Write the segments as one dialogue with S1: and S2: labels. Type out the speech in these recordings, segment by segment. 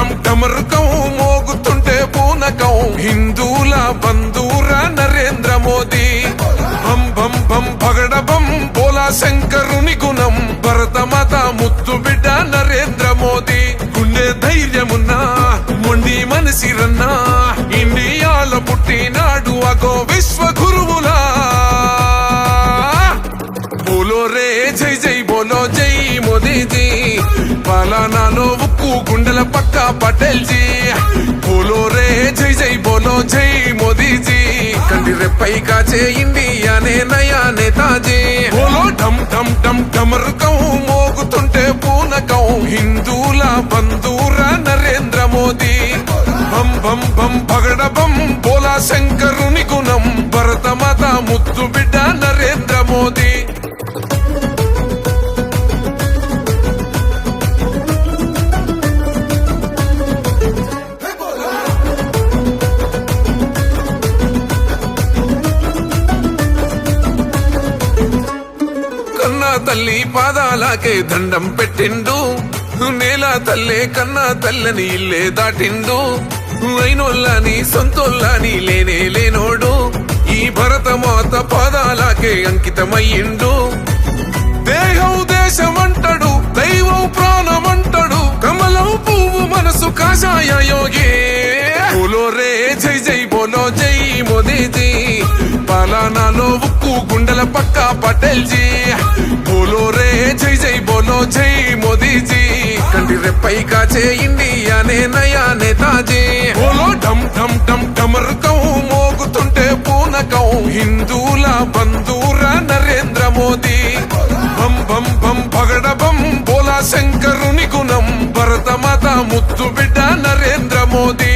S1: ఢమ్ ఢమరుకం మోగుతుంటే పూనకం హిందూల బంధూరా నరేంద్ర మోదీ భం భం భం భగడ బం బోలా శంకరుని గుణం భరతమాత ముద్దు బిడ్డ నరేంద్ర మోదీ గుండె ధైర్యమున్నా మొండి మనసిరన్నా ఇండియాలో పుట్టినాడు అగో విశ్వ గురువులా బోలో రే జై జై బోలో జై మోదీజీ పాలనాలో ఉక్కు గుండెల పక్క పటేల్ జీ బోలో రే జై జై బోలో జై మోదీజీ కంటి రెప్పై కాచే ఇండియానే నయా నేతాజీ బోలో ఢమ్ ఢమ్ ఢమ్ ఢమరుకం మోగుతుంటే పూనకం హిందూల బంధూరా నరేంద్ర మోదీ భం భం భం భగడ బం బోలా శంకరుని గుణం భరతమాత ముద్దు బిడ్డ నరేంద్ర మోదీ తల్లి పాదాలకే దండం పెట్టిండు నేల తల్లే కన్నా తల్లని ఇల్లే దాటిండు అయినోళ్ళని సొంతోళ్ళని లేనే లేనోడు ఈ భరతమాత పాదాలకే అంకితమయ్యిండు దేహం దేశమంటాడు దైవం ప్రాణమంటాడు కమలం పువ్వు మనసు కాషాయ యోగి బోలో రే జై జై బోలో జై మోదీజీ పాలనాలో ఉక్కు గుండెల పక్క పటేల్ జీ బోలో రే జై జై బోలో జై మోదీజీ కంటి రెప్పై కాచే ఇండియానే నయా నేతాజీ బోలో ఢమ్ ఢమ్ ఢమ్ ఢమరుకం మోగుతుంటే పూనకం హిందూల బంధూరా నరేంద్ర మోదీ భం భం భం భగడ బం బోలా శంకరుని గుణం భరతమాత ముద్దు బిడ్డ నరేంద్ర మోదీ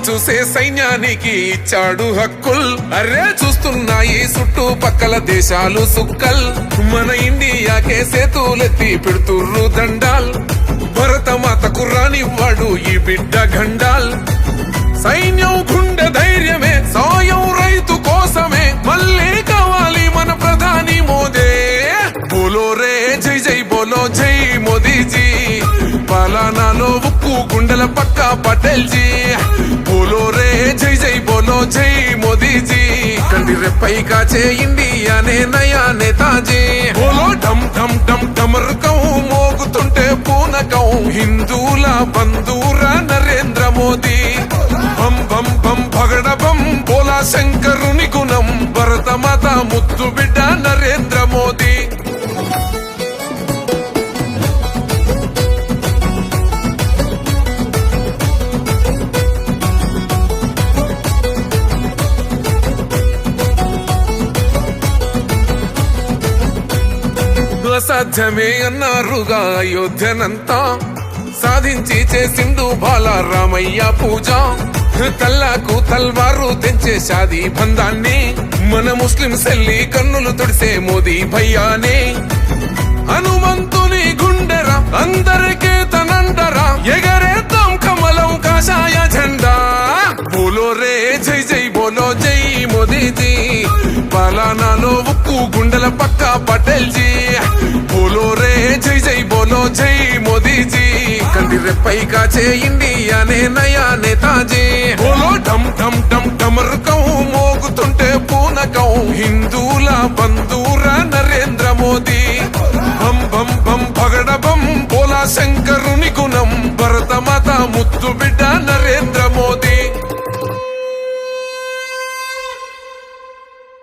S1: చూసే సైన్యానికి ఇచ్చాడు హక్కుల్ అరే చూస్తున్నాయి చుట్టుపక్కల దేశాలు సుక్కల్ మన ఇండియాకే సేతులెత్తి పెడుతుర్రు దండాల్ భరతమాతకు రానివ్వాడు ఈ బిడ్డ గండాల్ సైన్యం గుండె ధైర్యమే సాయం రైతు కోసమే మళ్ళీ కావాలి మన ప్రధాని మోదే బోలో రే జై జై బోలో జై మోదీజీ పాలనాలో ఉక్కు గుండెల పక్క పటేల్ జీ బోలో రే జై జై బోలో జై మోదీజీ కంటి రెప్పై కాచే ఇండియానే నయా నేతాజీ బోలో ఢమ్ ఢమ్ ఢమ్ ఢమరుకం మోగుతుంటే పూనకం హిందూల బంధూరా నరేంద్ర మోదీ భం భం భం భగడ బం బోలా శంకరుని గుణం భరతమాత ముద్దు బిడ్డ నరేంద్ర మోదీ అసాధ్యమే అన్నారుగా అయోధ్యనంతా సాధించి చేసిండు బాలరామయ్య పూజ తల్లాకు తల్వారు తెంచే షాదీ బంధాన్ని మన ముస్లిం సెల్లి కన్నులు తుడిసే మోదీ భయ్యానే హనుమంతుని గుండెరా అందరికీ తనండరా ఎగరేద్దాం కమలం కాషాయ జెండా బోలో రే జై జై బోలో జై మోదీజీ పాలనాలో ఉక్కు గుండెల పక్క పటేల్ జీ బోలో రే జై జై బోలో జై మోదీజీ కంటి రెప్పై కాచే ఇండియానే నయా నేతాజీ బోలో ఢమ్ ఢమ్ ఢమ్ ఢమరుకం మోగుతుంటే పూనకం హిందూల బంధూరా నరేంద్ర మోదీ భం భం భం భగడ బం బోలా శంకరుని గుణం భరతమాత